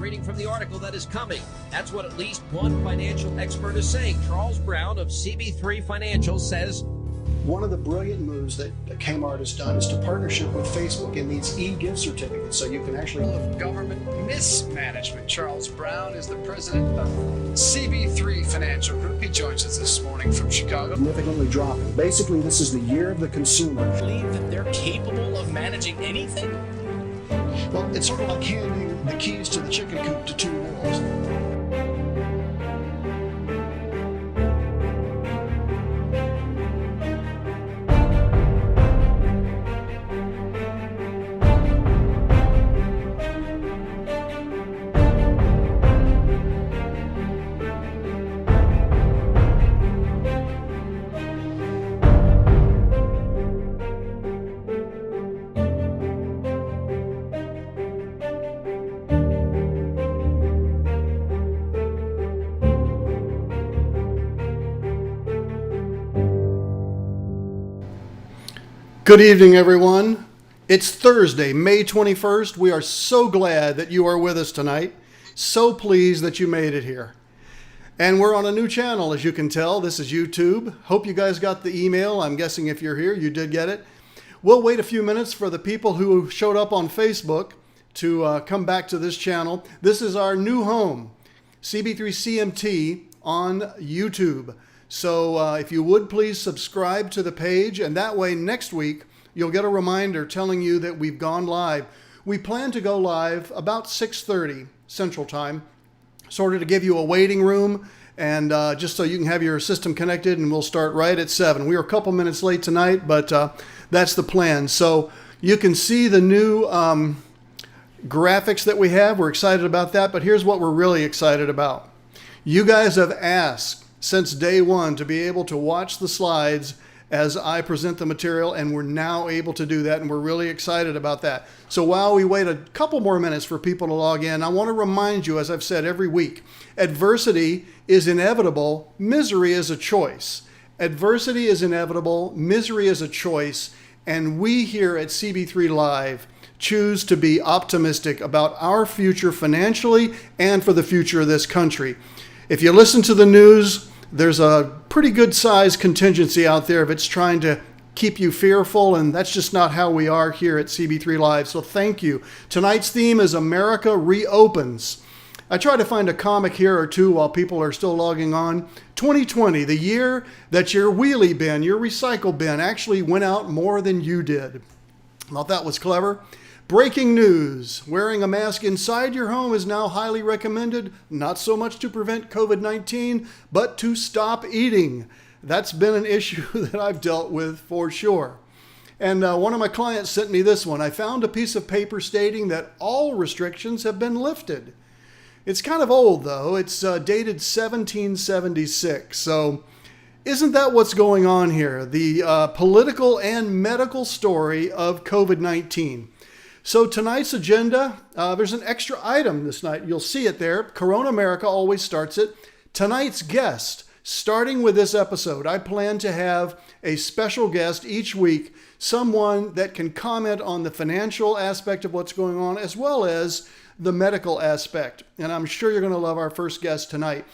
reading from the article that is coming. That's what at least one financial expert is saying. Charles Brown of CB3 Financial says, one of the brilliant moves that Kmart has done is to partnership with Facebook in these e-gift certificates, so you can actually... Of government mismanagement. Charles Brown is the president of CB3 Financial Group. He joins us this morning from Chicago. Significantly dropping. Basically, this is the year of the consumer. Believe that they're capable of managing anything? Well, it's sort of like handing the keys to the chicken coop to two wolves. Good evening, everyone. It's Thursday, May 21st. We are so glad that you are with us tonight. So pleased that you made it here. And we're on a new channel, as you can tell. This is YouTube. Hope you guys got the email. I'm guessing if you're here, you did get it. We'll wait a few minutes for the people who showed up on Facebook to come back to this channel. This is our new home, CB3 CMT on YouTube. So if you would please subscribe to the page, and that way next week you'll get a reminder telling you that we've gone live. We plan to go live about 6:30 Central Time, sort of to give you a waiting room and just so you can have your system connected, and we'll start right at 7. We were a couple minutes late tonight, but that's the plan. So you can see the new graphics that we have. We're excited about that, but here's what we're really excited about. You guys have asked since day one to be able to watch the slides as I present the material, and we're now able to do that, and we're really excited about that. So while we wait a couple more minutes for people to log in, I want to remind you, as I've said every week, adversity is inevitable, misery is a choice. Adversity is inevitable, misery is a choice, and we here at CB3 Live choose to be optimistic about our future financially and for the future of this country. If you listen to the news, there's a pretty good sized contingency out there if it's trying to keep you fearful, and that's just not how we are here at CB3 Live, so thank you. Tonight's theme is America Reopens. I try to find a comic here or two while people are still logging on. 2020, the year that your wheelie bin, your recycle bin, actually went out more than you did. Thought that was clever. Breaking news, wearing a mask inside your home is now highly recommended, not so much to prevent COVID-19, but to stop eating. That's been an issue that I've dealt with for sure. And one of my clients sent me this one. I found a piece of paper stating that all restrictions have been lifted. It's kind of old though. It's dated 1776. So isn't that what's going on here? The political and medical story of COVID-19. So tonight's agenda, there's an extra item this night. You'll see it there. Corona America always starts it. Tonight's guest, starting with this episode, I plan to have a special guest each week, someone that can comment on the financial aspect of what's going on as well as the medical aspect. And I'm sure you're going to love our first guest tonight.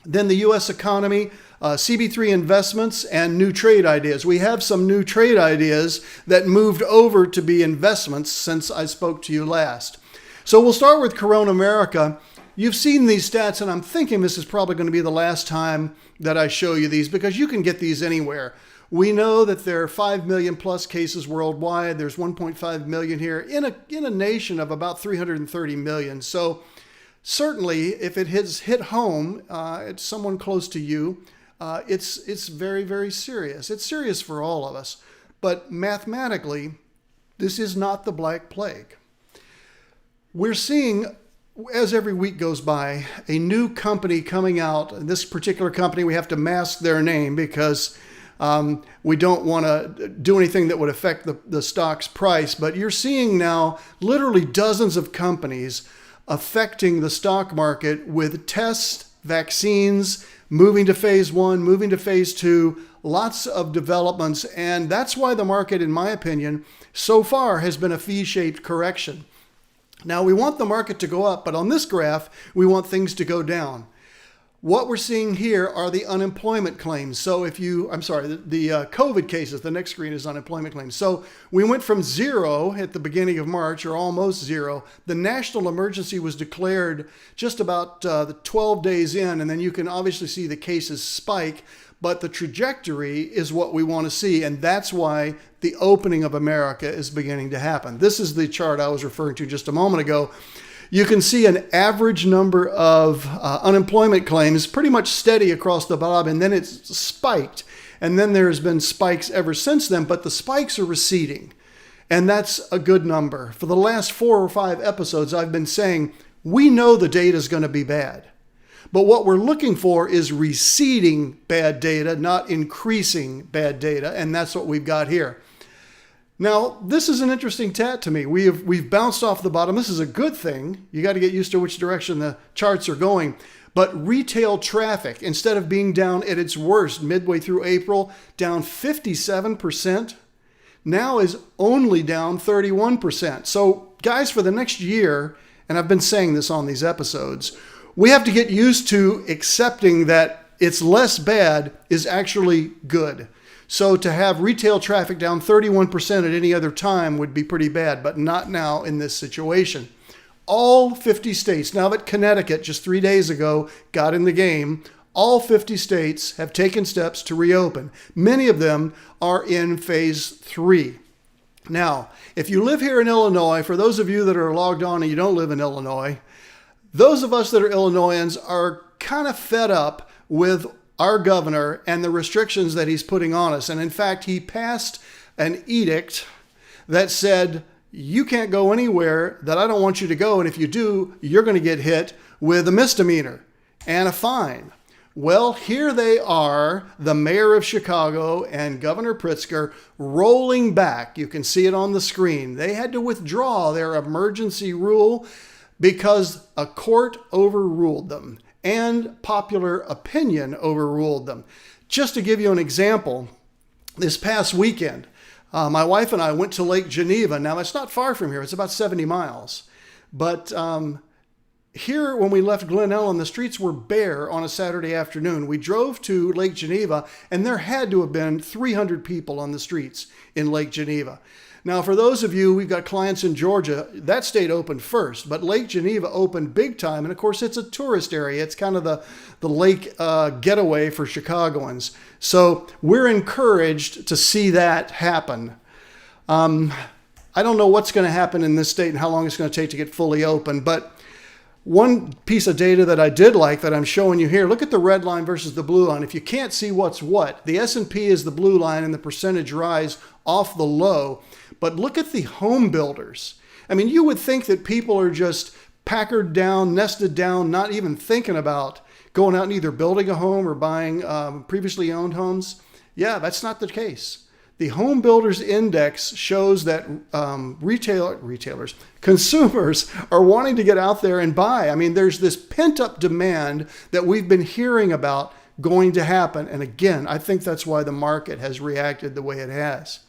Then the U.S. economy, CB3 investments, and new trade ideas. We have some new trade ideas that moved over to be investments since I spoke to you last. So we'll start with Corona America. You've seen these stats, and I'm thinking this is probably going to be the last time that I show you these because you can get these anywhere. We know that there are 5 million plus cases worldwide. There's 1.5 million here in a nation of about 330 million. So certainly, if it has hit home, it's someone close to you, it's very, very serious. It's serious for all of us. But mathematically, this is not the Black Plague. We're seeing, as every week goes by, a new company coming out. This particular company, we have to mask their name because we don't want to do anything that would affect the stock's price. But you're seeing now literally dozens of companies affecting the stock market with tests, vaccines, moving to phase 1, moving to phase 2, lots of developments. And that's why the market, in my opinion, so far has been a V-shaped correction. Now, we want the market to go up, but on this graph, we want things to go down. What we're seeing here are the unemployment claims. So the COVID cases. The next screen is unemployment claims. So we went from 0 at the beginning of March, or almost 0. The national emergency was declared just about 12 days in, and then you can obviously see the cases spike, but the trajectory is what we want to see, and that's why the opening of America is beginning to happen. This is the chart I was referring to just a moment ago. You can see an average number of unemployment claims pretty much steady across the bottom, and then it's spiked. And then there's been spikes ever since then, but the spikes are receding. And that's a good number. For the last 4 or 5 episodes, I've been saying, we know the data is going to be bad. But what we're looking for is receding bad data, not increasing bad data. And that's what we've got here. Now, this is an interesting stat to me. We've bounced off the bottom. This is a good thing. You got to get used to which direction the charts are going. But retail traffic, instead of being down at its worst midway through April, down 57%, now is only down 31%. So, guys, for the next year, and I've been saying this on these episodes, we have to get used to accepting that it's less bad is actually good. So to have retail traffic down 31% at any other time would be pretty bad, but not now in this situation. All 50 states, now that Connecticut just 3 days ago got in the game, all 50 states have taken steps to reopen. Many of them are in phase 3. Now, if you live here in Illinois, for those of you that are logged on and you don't live in Illinois, those of us that are Illinoisans are kind of fed up with our governor and the restrictions that he's putting on us. And in fact, he passed an edict that said, you can't go anywhere that I don't want you to go. And if you do, you're going to get hit with a misdemeanor and a fine. Well, here they are, the mayor of Chicago and Governor Pritzker rolling back. You can see it on the screen. They had to withdraw their emergency rule because a court overruled them. And popular opinion overruled them. Just to give you an example, this past weekend, my wife and I went to Lake Geneva. Now, it's not far from here. It's about 70 miles. But here, when we left Glen Ellen, the streets were bare on a Saturday afternoon. We drove to Lake Geneva, and there had to have been 300 people on the streets in Lake Geneva. Now, for those of you, we've got clients in Georgia, that state opened first, but Lake Geneva opened big time. And of course, it's a tourist area. It's kind of the lake getaway for Chicagoans. So we're encouraged to see that happen. I don't know what's going to happen in this state and how long it's going to take to get fully open, but one piece of data that I did like that I'm showing you here, look at the red line versus the blue line. If you can't see what's what, the S&P is the blue line and the percentage rise off the low. But look at the home builders. I mean, you would think that people are just packered down, nested down, not even thinking about going out and either building a home or buying previously owned homes. Yeah, that's not the case. The Home Builders Index shows that consumers are wanting to get out there and buy. I mean, there's this pent-up demand that we've been hearing about going to happen. And again, I think that's why the market has reacted the way it has.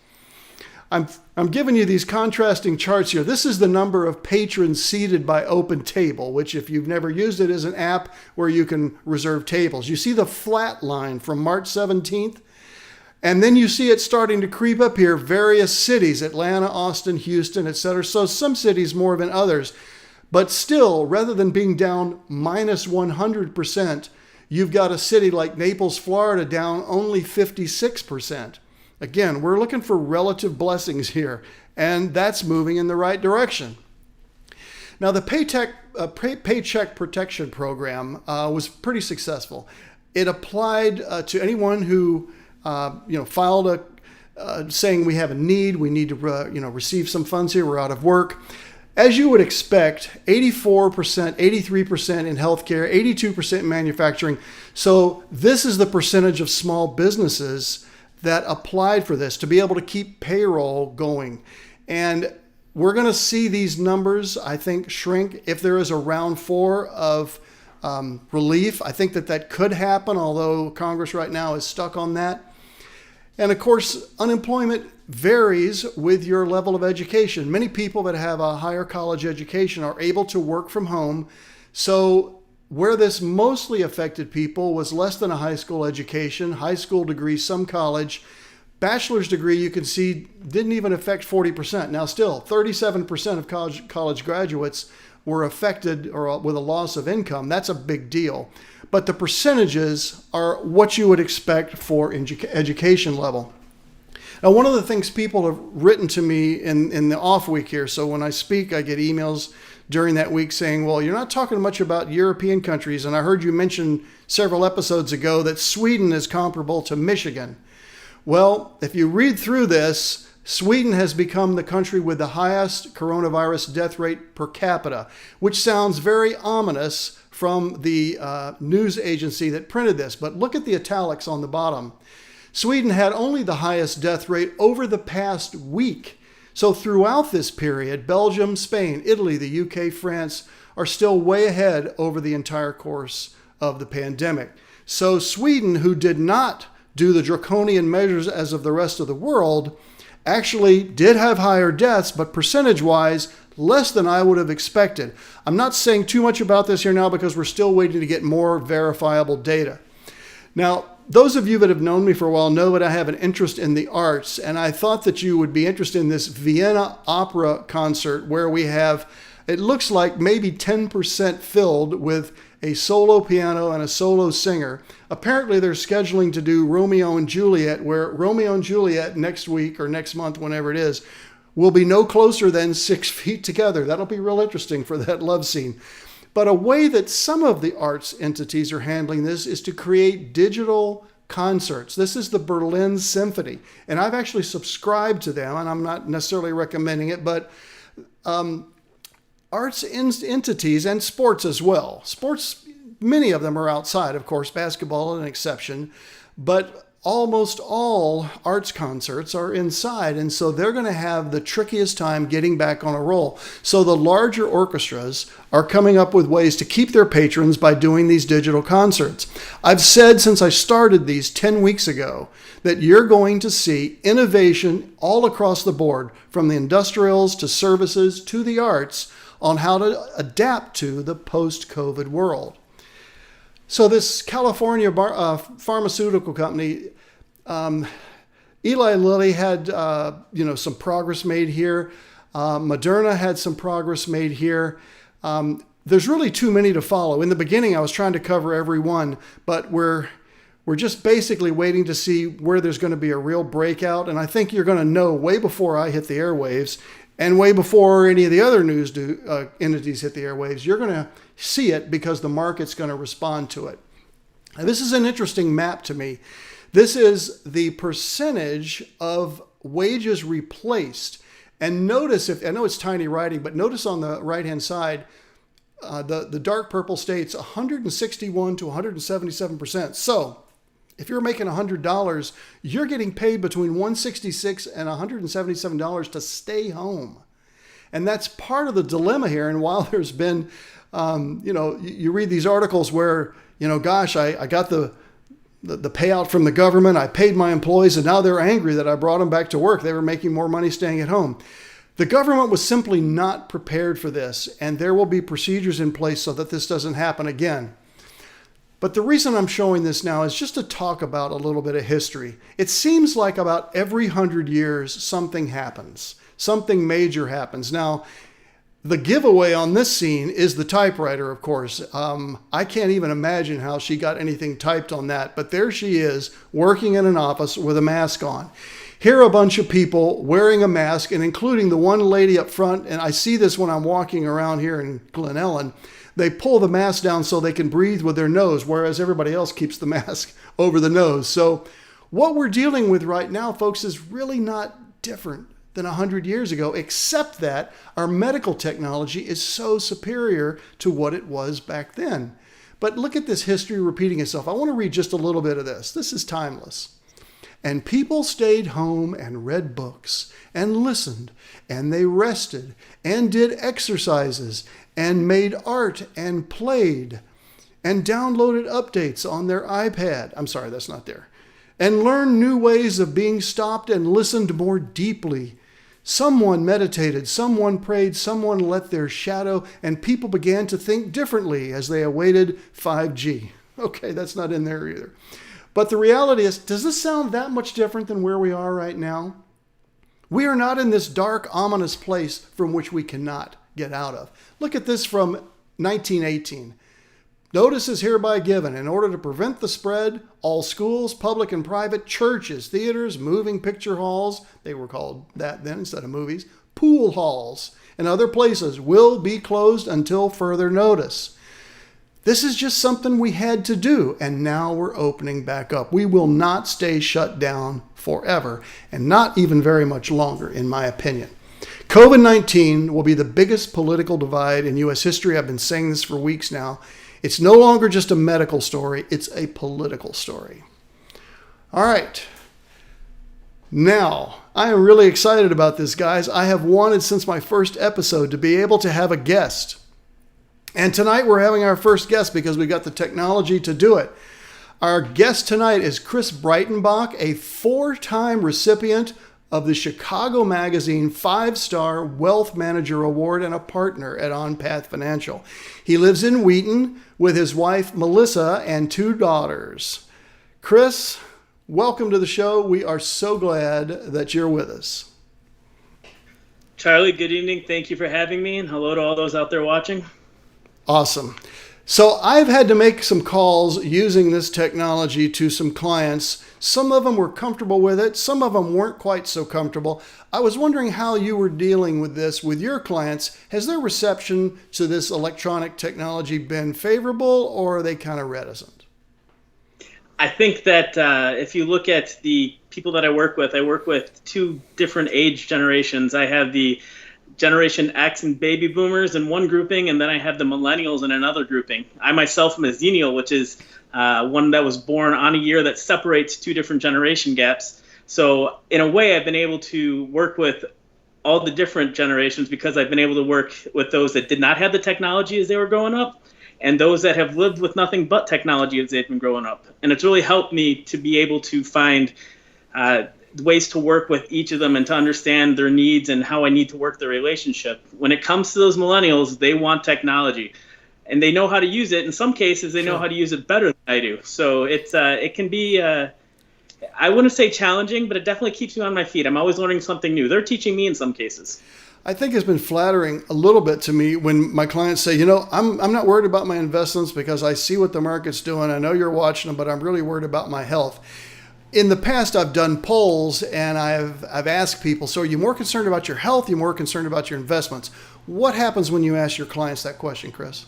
I'm giving you these contrasting charts here. This is the number of patrons seated by OpenTable, which if you've never used it is an app where you can reserve tables. You see the flat line from March 17th? And then you see it starting to creep up here, various cities, Atlanta, Austin, Houston, etc. So some cities more than others. But still, rather than being down minus 100%, you've got a city like Naples, Florida, down only 56%. Again, we're looking for relative blessings here, and that's moving in the right direction. Now, the Paycheck Protection Program was pretty successful. It applied to anyone who filed saying we have a need, we need to receive some funds here, we're out of work. As you would expect, 84%, 83% in healthcare, 82% in manufacturing. So this is the percentage of small businesses that applied for this to be able to keep payroll going. And we're going to see these numbers, I think, shrink if there is a round 4 of relief. I think that could happen, although Congress right now is stuck on that. And of course, unemployment varies with your level of education. Many people that have a higher college education are able to work from home. So where this mostly affected people was less than a high school education, high school degree, some college. Bachelor's degree, you can see, didn't even affect 40%. Now still, 37% of college graduates were affected or with a loss of income. That's a big deal. But the percentages are what you would expect for education level. Now, one of the things people have written to me in the off week here, so when I speak, I get emails during that week saying, well, you're not talking much about European countries, and I heard you mention several episodes ago that Sweden is comparable to Michigan. Well, if you read through this, Sweden has become the country with the highest coronavirus death rate per capita, which sounds very ominous from the news agency that printed this. But look at the italics on the bottom. Sweden had only the highest death rate over the past week. So throughout this period, Belgium, Spain, Italy, the UK, France are still way ahead over the entire course of the pandemic. So Sweden, who did not do the draconian measures as of the rest of the world, actually did have higher deaths, but percentage-wise, less than I would have expected. I'm not saying too much about this here now because we're still waiting to get more verifiable data. Now, those of you that have known me for a while know that I have an interest in the arts, and I thought that you would be interested in this Vienna Opera concert where we have, it looks like maybe 10% filled with a solo piano and a solo singer. Apparently they're scheduling to do Romeo and Juliet, where Romeo and Juliet next week or next month, whenever it is, will be no closer than 6 feet together. That'll be real interesting for that love scene. But a way that some of the arts entities are handling this is to create digital concerts. This is the Berlin Symphony, and I've actually subscribed to them, and I'm not necessarily recommending it, but arts entities and sports as well. Sports, many of them are outside, of course, basketball is an exception, but almost all arts concerts are inside, and so they're going to have the trickiest time getting back on a roll. So the larger orchestras are coming up with ways to keep their patrons by doing these digital concerts. I've said since I started these 10 weeks ago that you're going to see innovation all across the board, from the industrials to services to the arts, on how to adapt to the post-COVID world. So this California pharmaceutical company, Eli Lilly had some progress made here. Moderna had some progress made here. There's really too many to follow. In the beginning, I was trying to cover every one, but we're just basically waiting to see where there's going to be a real breakout. And I think you're going to know way before I hit the airwaves and way before any of the other news entities hit the airwaves. You're going to see it because the market's going to respond to it. Now, this is an interesting map to me. This is the percentage of wages replaced. And notice, I know it's tiny writing, but notice on the right-hand side, the dark purple states 161 to 177%. So if you're making $100, you're getting paid between $166 and $177 to stay home. And that's part of the dilemma here. And while there's been, you read these articles where, gosh, I got the payout from the government, I paid my employees, and now they're angry that I brought them back to work. They were making more money staying at home. The government was simply not prepared for this, and there will be procedures in place so that this doesn't happen again. But the reason I'm showing this now is just to talk about a little bit of history. It seems like about every 100 years, something happens. Something major happens. Now, the giveaway on this scene is the typewriter, of course. I can't even imagine how she got anything typed on that, but there she is working in an office with a mask on. Here are a bunch of people wearing a mask, and including the one lady up front, and I see this when I'm walking around here in Glen Ellen. They pull the mask down so they can breathe with their nose, whereas everybody else keeps the mask over the nose. So what we're dealing with right now, folks, is really not different than 100 years ago, except that our medical technology is so superior to what it was back then. But look at this history repeating itself. I want to read just a little bit of this. This is timeless. And people stayed home and read books and listened, and they rested and did exercises and made art and played and downloaded updates on their iPad. I'm sorry, that's not there. and learned new ways of being stopped and listened more deeply. Someone meditated, someone prayed, someone let their shadow, and people began to think differently as they awaited 5G. Okay, that's not in there either. But the reality is, does this sound that much different than where we are right now? We are not in this dark, ominous place from which we cannot get out of. Look at this from 1918. Notice is hereby given in order to prevent the spread, all schools, public and private, churches, theaters, moving picture halls, they were called that then instead of movies, pool halls, and other places will be closed until further notice. This is just something we had to do, and now we're opening back up. We will not stay shut down forever, and not even very much longer, in my opinion. COVID-19 will be the biggest political divide in U.S. history. I've been saying this for weeks now. It's no longer just a medical story, it's a political story. All right. Now, I am really excited about this, guys. I have wanted since my first episode to be able to have a guest. And tonight we're having our first guest because we got the technology to do it. Our guest tonight is Chris Breitenbach, a 4-time recipient of the Chicago Magazine 5-Star Wealth Manager Award and a partner at On Path Financial. He lives in Wheaton with his wife, Melissa, and 2 daughters. Chris, welcome to the show. We are so glad that you're with us. Charlie, good evening. Thank you for having me, and hello to all those out there watching. Awesome. So I've had to make some calls using this technology to some clients. Some of them were comfortable with it. Some of them weren't quite so comfortable. I was wondering how you were dealing with this with your clients. Has their reception to this electronic technology been favorable, or are they kind of reticent? I think that if you look at the people that I work with 2 different age generations. I have the Generation X and baby boomers in one grouping, and then I have the millennials in another grouping. I myself am a Xennial, which is one that was born on a year that separates 2 different generation gaps. So in a way, I've been able to work with all the different generations because I've been able to work with those that did not have the technology as they were growing up and those that have lived with nothing but technology as they've been growing up. And it's really helped me to be able to find ways to work with each of them and to understand their needs and how I need to work the relationship. When it comes to those millennials, they want technology and they know how to use it. In some cases, they know how to use it better than I do. So it can be, I wouldn't say challenging, but it definitely keeps me on my feet. I'm always learning something new. They're teaching me in some cases. I think it's been flattering a little bit to me when my clients say, I'm not worried about my investments because I see what the market's doing. I know you're watching them, but I'm really worried about my health. In the past, I've done polls and I've asked people, so are you more concerned about your health? Are you more concerned about your investments? What happens when you ask your clients that question, Chris?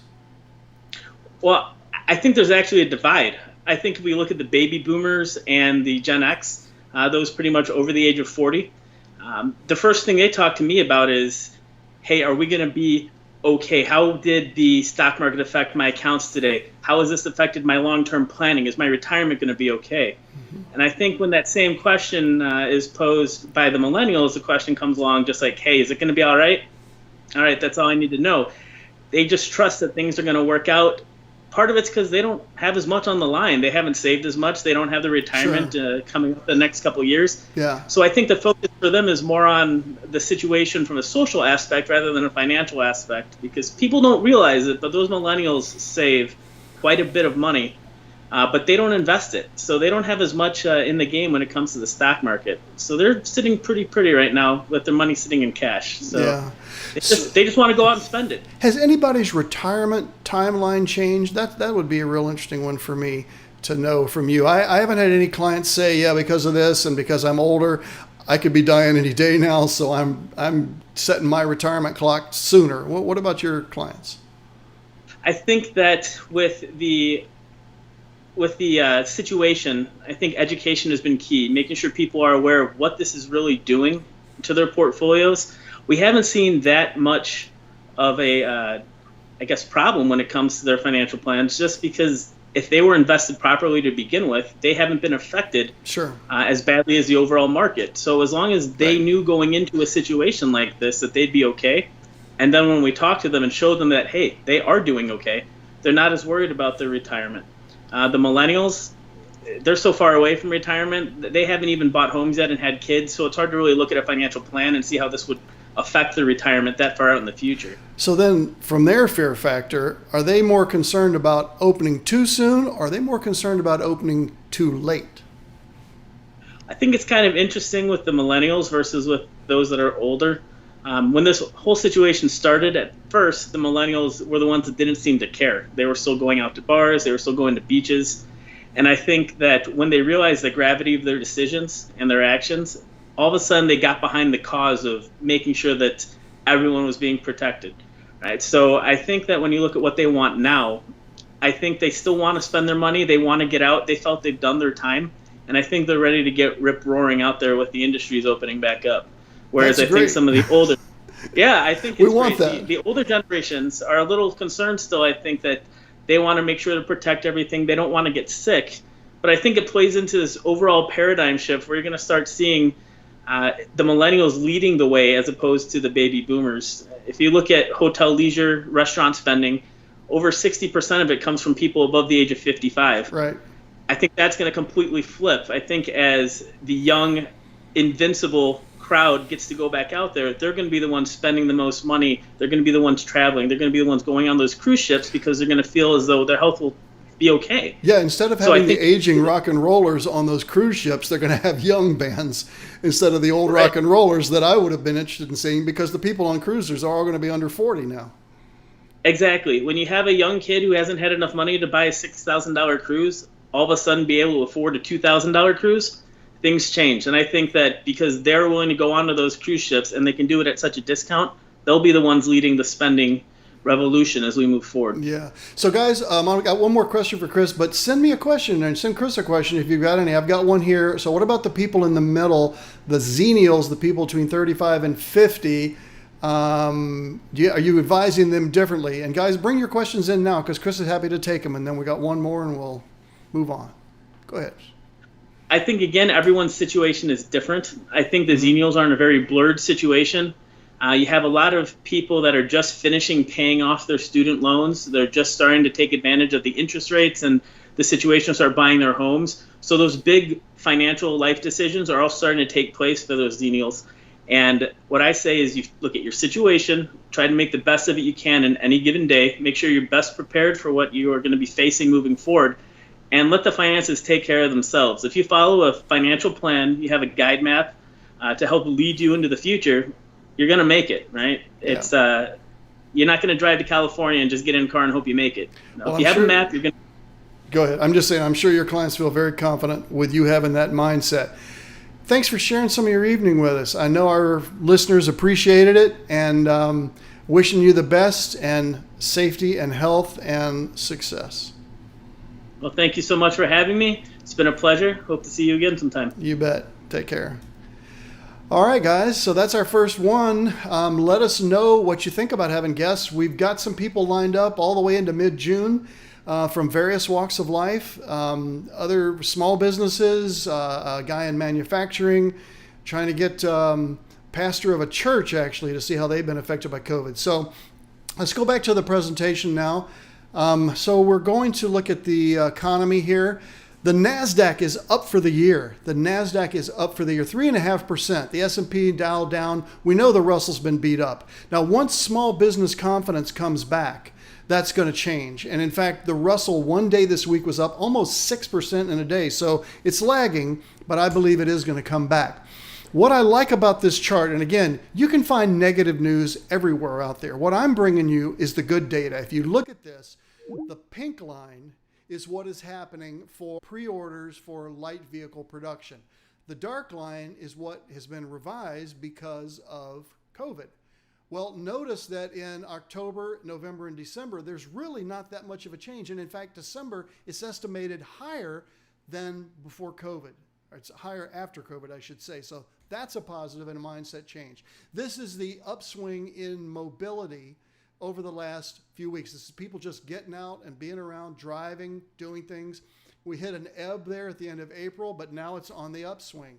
Well, I think there's actually a divide. I think if we look at the baby boomers and the Gen X, those pretty much over the age of 40, the first thing they talk to me about is, hey, are we going to be okay? How did the stock market affect my accounts today? How has this affected my long-term planning? Is my retirement going to be okay? Mm-hmm. And I think when that same question is posed by the millennials, the question comes along just like, hey, is it going to be all right? All right, that's all I need to know. They just trust that things are going to work out. Part of it's because they don't have as much on the line. They haven't saved as much. They don't have the retirement coming up the next couple of years. Yeah. So I think the focus for them is more on the situation from a social aspect rather than a financial aspect, because people don't realize it, but those millennials save quite a bit of money, but they don't invest it. So they don't have as much in the game when it comes to the stock market. So they're sitting pretty right now with their money sitting in cash. So yeah. They just want to go out and spend it. Has anybody's retirement timeline changed? That would be a real interesting one for me to know from you. I haven't had any clients say, yeah, because of this and because I'm older, I could be dying any day now, so I'm setting my retirement clock sooner. What about your clients? I think that with the situation, I think education has been key, making sure people are aware of what this is really doing to their portfolios. We haven't seen that much of a, problem when it comes to their financial plans, just because if they were invested properly to begin with, they haven't been affected as badly as the overall market. So as long as they knew going into a situation like this that they'd be okay, and then when we talk to them and show them that, hey, they are doing okay, they're not as worried about their retirement. The millennials, they're so far away from retirement that they haven't even bought homes yet and had kids. So it's hard to really look at a financial plan and see how this would affect their retirement that far out in the future. So then from their fear factor, are they more concerned about opening too soon, or are they more concerned about opening too late? I think it's kind of interesting with the millennials versus with those that are older. When this whole situation started, at first, the millennials were the ones that didn't seem to care. They were still going out to bars, they were still going to beaches. And I think that when they realized the gravity of their decisions and their actions, all of a sudden they got behind the cause of making sure that everyone was being protected. Right? So I think that when you look at what they want now, I think they still want to spend their money. They want to get out. They felt they've done their time. And I think they're ready to get rip-roaring out there with the industries opening back up. Whereas That's I think great. some of the older, I think We it's want great. that. The older generations are a little concerned still. I think that they want to make sure to protect everything. They don't want to get sick. But I think it plays into this overall paradigm shift where you're going to start seeing the millennials leading the way as opposed to the baby boomers. If you look at hotel, leisure, restaurant spending, over 60% of it comes from people above the age of 55. Right. I think that's going to completely flip. I think as the young, invincible crowd gets to go back out there, they're going to be the ones spending the most money. They're going to be the ones traveling. They're going to be the ones going on those cruise ships because they're going to feel as though their health will be okay. Yeah, instead of So I having the think- aging rock and rollers on those cruise ships, they're going to have young bands instead of the old rock and rollers that I would have been interested in seeing, because the people on cruisers are all going to be under 40 now. Exactly. When you have a young kid who hasn't had enough money to buy a $6,000 cruise, all of a sudden be able to afford a $2,000 cruise, things change. And I think that because they're willing to go onto those cruise ships and they can do it at such a discount, they'll be the ones leading the spending revolution as we move forward. Yeah. So, guys, I've got one more question for Chris, but send me a question and send Chris a question if you've got any. I've got one here. So what about the people in the middle, the Xenials, the people between 35 and 50? Are you advising them differently? And, guys, bring your questions in now because Chris is happy to take them. And then we got one more and we'll move on. Go ahead. I think, again, everyone's situation is different. I think the Xenials are in a very blurred situation. You have a lot of people that are just finishing paying off their student loans. They're just starting to take advantage of the interest rates and the situation to start buying their homes. So those big financial life decisions are all starting to take place for those Xenials. And what I say is you look at your situation, try to make the best of it you can in any given day, make sure you're best prepared for what you are going to be facing moving forward, and let the finances take care of themselves. If you follow a financial plan, you have a guide map to help lead you into the future, you're going to make it, right? Yeah. It's you're not going to drive to California and just get in a car and hope you make it. No, Well, if you I'm have sure- a map, you're going to. Go ahead. I'm just saying, I'm sure your clients feel very confident with you having that mindset. Thanks for sharing some of your evening with us. I know our listeners appreciated it, and wishing you the best and safety and health and success. Well, thank you so much for having me. It's been a pleasure. Hope to see you again sometime. You bet. Take care. All right, guys. So that's our first one. Let us know what you think about having guests. We've got some people lined up all the way into mid-June from various walks of life, other small businesses, a guy in manufacturing, trying to get pastor of a church, actually, to see how they've been affected by COVID. So let's go back to the presentation now. So we're going to look at the economy here. The NASDAQ is up for the year. The NASDAQ is up for the year, 3.5%. The S&P Dow down. We know the Russell's been beat up. Now, once small business confidence comes back, that's going to change. And in fact, the Russell one day this week was up almost 6% in a day. So it's lagging, but I believe it is going to come back. What I like about this chart, and again, you can find negative news everywhere out there. What I'm bringing you is the good data. If you look at this, the pink line is what is happening for pre-orders for light vehicle production. The dark line is what has been revised because of COVID. Well, notice that in October, November, and December, there's really not that much of a change. And in fact, December is estimated higher than before COVID. Or it's higher after COVID, I should say. So that's a positive and a mindset change. This is the upswing in mobility over the last few weeks. This is people just getting out and being around, driving, doing things. We hit an ebb there at the end of April, but now it's on the upswing.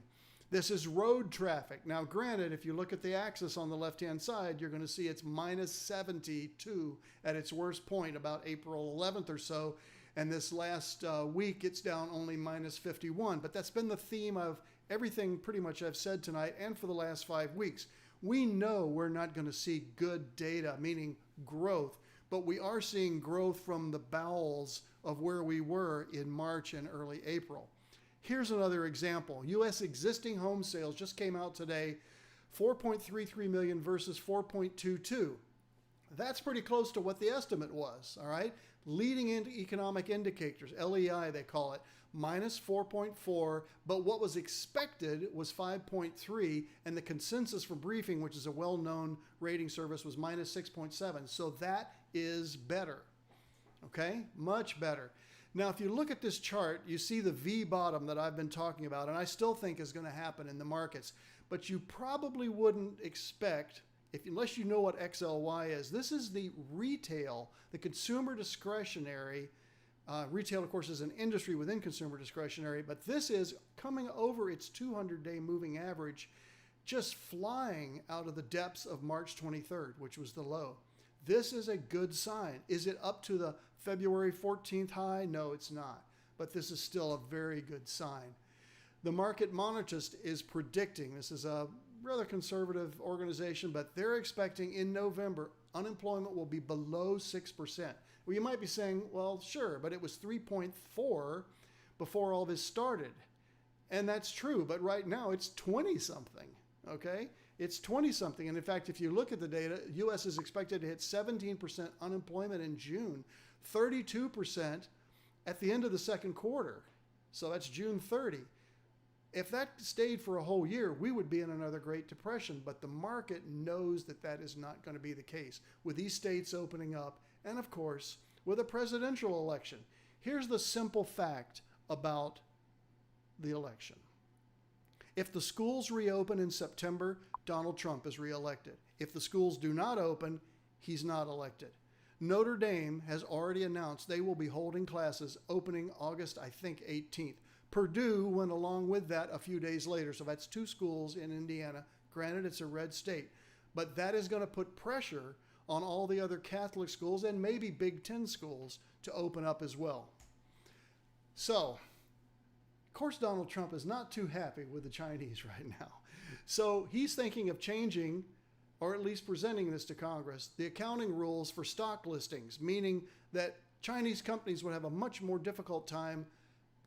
This is road traffic. Now, granted, if you look at the axis on the left-hand side, you're going to see it's minus 72 at its worst point about April 11th or so. And this last week, it's down only minus 51. But that's been the theme of everything pretty much I've said tonight and for the last 5 weeks. We know we're not going to see good data, meaning growth, but we are seeing growth from the bowels of where we were in March and early April. Here's another example. U.S. existing home sales just came out today, 4.33 million versus 4.22. That's pretty close to what the estimate was, all right? Leading into economic indicators, LEI they call it, minus 4.4, but what was expected was 5.3, and the consensus for Briefing, which is a well-known rating service, was minus 6.7. So that is better, okay? Much better. Now, if you look at this chart, you see the V bottom that I've been talking about, and I still think is going to happen in the markets, but you probably wouldn't expect, unless you know what XLY is, this is the retail, the consumer discretionary. Retail, of course, is an industry within consumer discretionary, but this is coming over its 200-day moving average, just flying out of the depths of March 23rd, which was the low. This is a good sign. Is it up to the February 14th high? No, it's not, but this is still a very good sign. The Market Monetarist is predicting, this is a rather conservative organization, but they're expecting in November unemployment will be below 6%. Well, you might be saying, well, sure, but it was 3.4 before all this started. And that's true, but right now it's 20-something, okay? It's 20-something. And in fact, if you look at the data, U.S. is expected to hit 17% unemployment in June, 32% at the end of the second quarter. So that's June 30. If that stayed for a whole year, we would be in another Great Depression, but the market knows that that is not going to be the case with these states opening up and, of course, with a presidential election. Here's the simple fact about the election. If the schools reopen in September, Donald Trump is reelected. If the schools do not open, he's not elected. Notre Dame has already announced they will be holding classes opening August, I think, 18th. Purdue went along with that a few days later. So that's 2 schools in Indiana. Granted, it's a red state. But that is going to put pressure on all the other Catholic schools and maybe Big Ten schools to open up as well. So, of course, Donald Trump is not too happy with the Chinese right now. So he's thinking of changing, or at least presenting this to Congress, the accounting rules for stock listings, meaning that Chinese companies would have a much more difficult time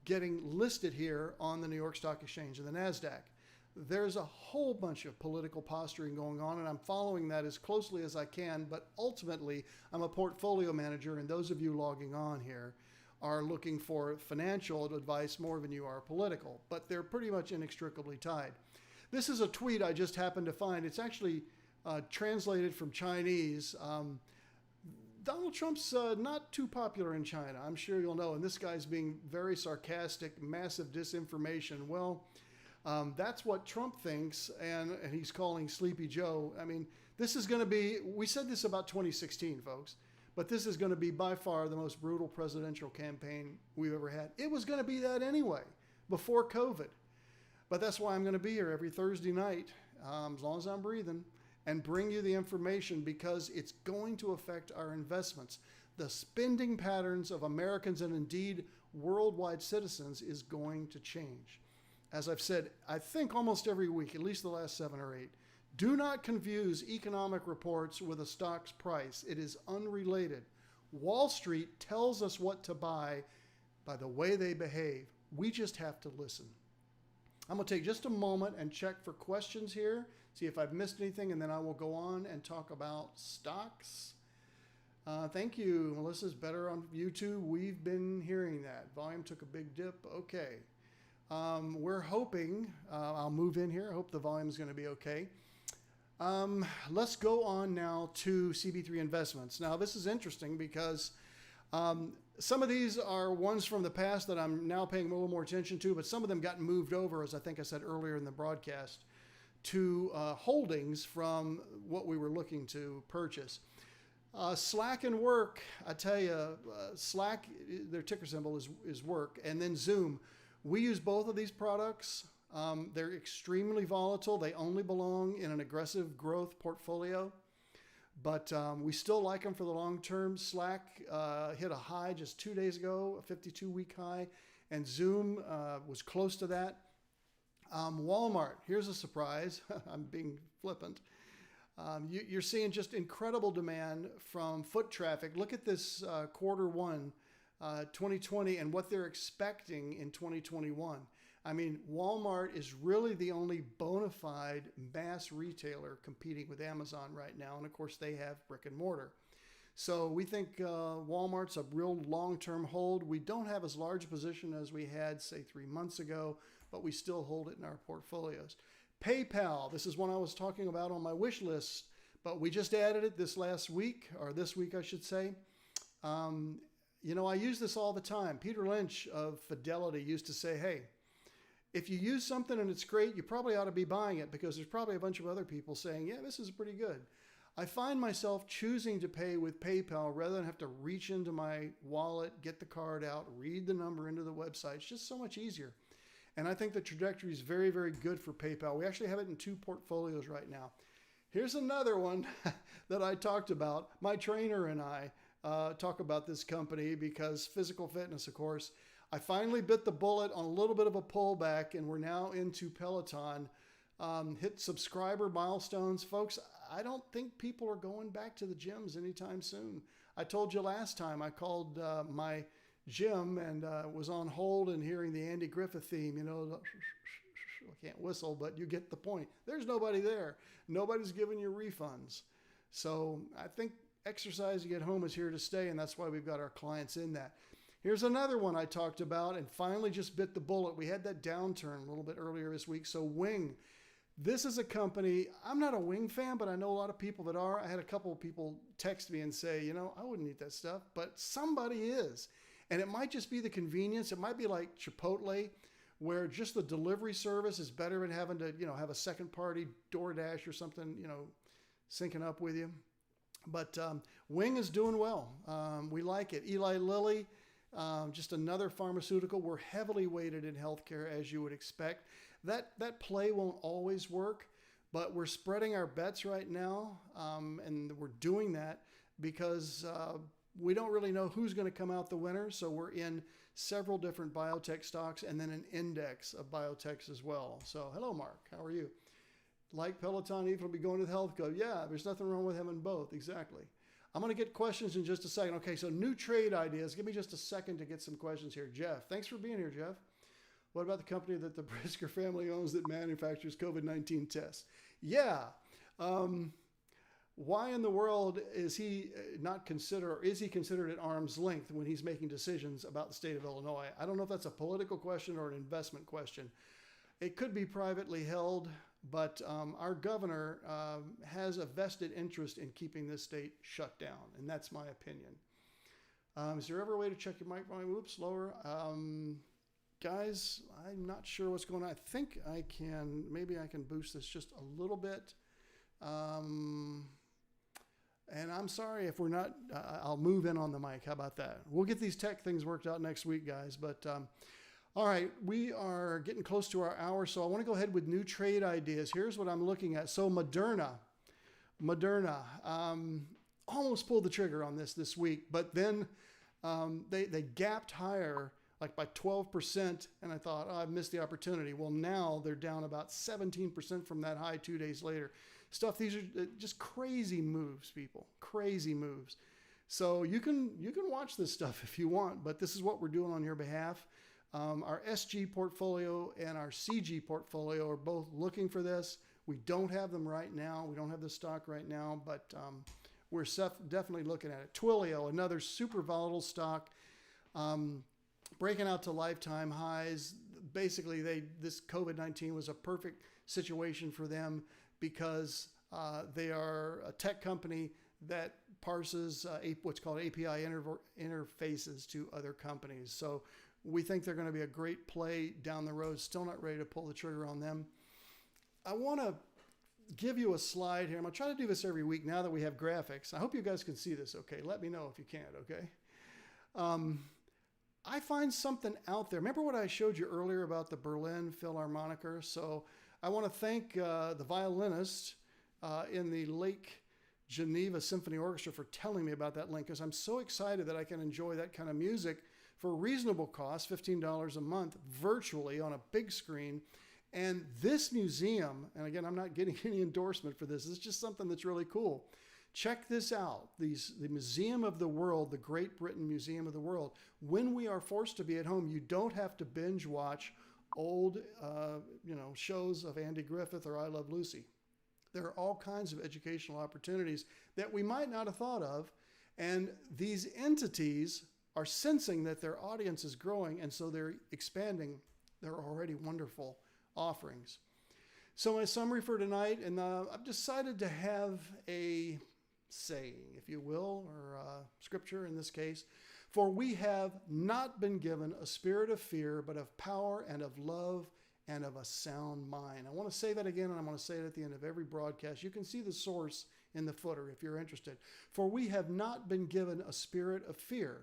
getting listed here on the New York Stock Exchange and the NASDAQ. There's a whole bunch of political posturing going on, and I'm following that as closely as I can, but ultimately, I'm a portfolio manager, and those of you logging on here are looking for financial advice more than you are political, but they're pretty much inextricably tied. This is a tweet I just happened to find. It's actually translated from Chinese. Donald Trump's not too popular in China, I'm sure you'll know, and this guy's being very sarcastic, massive disinformation. Well, that's what Trump thinks, and he's calling Sleepy Joe. I mean, this is going to be, we said this about 2016, folks, but this is going to be by far the most brutal presidential campaign we've ever had. It was going to be that anyway, before COVID. But that's why I'm going to be here every Thursday night, as long as I'm breathing, and bring you the information because it's going to affect our investments. The spending patterns of Americans and indeed worldwide citizens is going to change. As I've said, I think almost every week, at least the last 7 or 8, do not confuse economic reports with a stock's price. It is unrelated. Wall Street tells us what to buy by the way they behave. We just have to listen. I'm going to take just a moment and check for questions here, see if I've missed anything, and then I will go on and talk about stocks. Thank you. Melissa's better on YouTube. We've been hearing that. Volume took a big dip. Okay. We're hoping, I'll move in here. I hope the volume is going to be okay. Let's go on now to CB3 investments. Now, this is interesting because some of these are ones from the past that I'm now paying a little more attention to, but some of them got moved over, as I think I said earlier in the broadcast, to holdings from what we were looking to purchase. Slack and Work, I tell you, Slack, their ticker symbol is Work, and then Zoom. We use both of these products. They're extremely volatile. They only belong in an aggressive growth portfolio. But we still like them for the long term. Slack hit a high just 2 days ago, a 52-week high, and Zoom was close to that. Walmart, here's a surprise. I'm being flippant. You're seeing just incredible demand from foot traffic. Look at this quarter one, 2020, and what they're expecting in 2021. I mean, Walmart is really the only bona fide mass retailer competing with Amazon right now. And of course, they have brick and mortar. So we think Walmart's a real long-term hold. We don't have as large a position as we had, say, 3 months ago, but we still hold it in our portfolios. PayPal, this is one I was talking about on my wish list, but we just added it this week, I should say. I use this all the time. Peter Lynch of Fidelity used to say, hey, if you use something and it's great, you probably ought to be buying it because there's probably a bunch of other people saying, yeah, this is pretty good. I find myself choosing to pay with PayPal rather than have to reach into my wallet, get the card out, read the number into the website. It's just so much easier. And I think the trajectory is very, very good for PayPal. We actually have it in 2 portfolios right now. Here's another one that I talked about. My trainer and I talk about this company because physical fitness, of course. I finally bit the bullet on a little bit of a pullback, and we're now into Peloton. Hit subscriber milestones. Folks, I don't think people are going back to the gyms anytime soon. I told you last time I called my gym and was on hold and hearing the Andy Griffith theme, I can't whistle, but you get the point. There's nobody there. Nobody's giving you refunds. So I think exercising at home is here to stay, and that's why we've got our clients in that. Here's another one I talked about and finally just bit the bullet. We had that downturn a little bit earlier this week. So Wing, this is a company, I'm not a Wing fan, but I know a lot of people that are. I had a couple of people text me and say, I wouldn't eat that stuff, but somebody is. And it might just be the convenience. It might be like Chipotle, where just the delivery service is better than having to, have a second party DoorDash or something, syncing up with you. But Wing is doing well. We like it. Eli Lilly, just another pharmaceutical. We're heavily weighted in healthcare, as you would expect. That play won't always work, but we're spreading our bets right now, and we're doing that because we don't really know who's going to come out the winner. So we're in several different biotech stocks and then an index of biotechs as well. So hello, Mark. How are you? Like Peloton, even will be going to the health code. Yeah, there's nothing wrong with having both. Exactly. I'm going to get questions in just a second. Okay, so new trade ideas. Give me just a second to get some questions here. Jeff, thanks for being here, Jeff. What about the company that the Brisker family owns that manufactures COVID-19 tests? Yeah. Why in the world is he not considered, or is he considered at arm's length when he's making decisions about the state of Illinois? I don't know if that's a political question or an investment question. It could be privately held, but our governor has a vested interest in keeping this state shut down, and that's my opinion. Is there ever a way to check your microphone? Oops, lower. Guys, I'm not sure what's going on. I think maybe I can boost this just a little bit. And I'm sorry if we're not, I'll move in on the mic. How about that? We'll get these tech things worked out next week, guys. But all right, we are getting close to our hour, so I want to go ahead with new trade ideas. Here's what I'm looking at. So Moderna, almost pulled the trigger on this week, but then they gapped higher like by 12%, and I thought, I've missed the opportunity. Well, now they're down about 17% from that high 2 days later. These are just crazy moves, people, crazy moves. So you can watch this stuff if you want, but this is what we're doing on your behalf. Our SG portfolio and our CG portfolio are both looking for this. We don't have them right now. We don't have the stock right now, but we're definitely looking at it. Twilio, another super volatile stock. Breaking out to lifetime highs. Basically, this COVID-19 was a perfect situation for them because they are a tech company that parses what's called API interfaces to other companies. So we think they're going to be a great play down the road. Still not ready to pull the trigger on them. I want to give you a slide here. I'm going to try to do this every week now that we have graphics. I hope you guys can see this okay. Let me know if you can't, okay? I find something out there. Remember what I showed you earlier about the Berlin Philharmoniker? So I want to thank the violinist in the Lake Geneva Symphony Orchestra for telling me about that link, because I'm so excited that I can enjoy that kind of music for a reasonable cost, $15 a month, virtually on a big screen. And this museum, and again, I'm not getting any endorsement for this, it's just something that's really cool. Check this out, the Museum of the World, the Great Britain Museum of the World. When we are forced to be at home, you don't have to binge watch old shows of Andy Griffith or I Love Lucy. There are all kinds of educational opportunities that we might not have thought of, and these entities are sensing that their audience is growing, and so they're expanding their already wonderful offerings. So my summary for tonight, and I've decided to have a saying, if you will, or scripture in this case, for we have not been given a spirit of fear, but of power and of love and of a sound mind. I want to say that again, and I'm going to say it at the end of every broadcast. You can see the source in the footer if you're interested. For we have not been given a spirit of fear,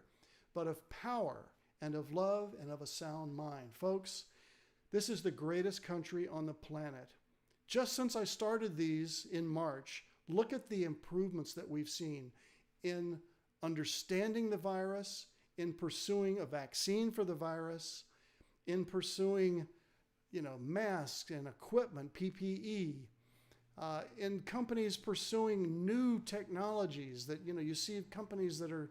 but of power and of love and of a sound mind. Folks, this is the greatest country on the planet. Just since I started these in March, look at the improvements that we've seen in understanding the virus, in pursuing a vaccine for the virus, in pursuing masks and equipment, PPE, in companies pursuing new technologies that, you see companies that are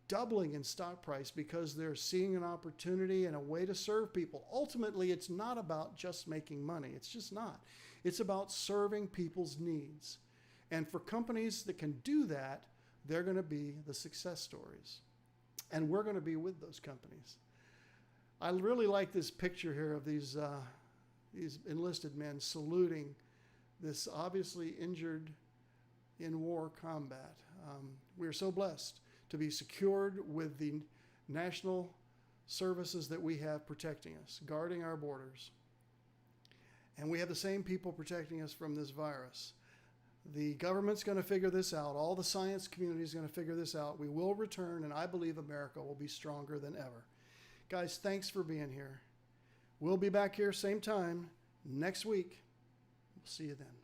doubling in stock price because they're seeing an opportunity and a way to serve people. Ultimately, it's not about just making money. It's just not. It's about serving people's needs. And for companies that can do that, they're going to be the success stories. And we're going to be with those companies. I really like this picture here of these enlisted men saluting this obviously injured in war combat. We are so blessed to be secured with the national services that we have protecting us, guarding our borders. And we have the same people protecting us from this virus. The government's going to figure this out. All the science community is going to figure this out. We will return, and I believe America will be stronger than ever. Guys, thanks for being here. We'll be back here same time next week. We'll see you then.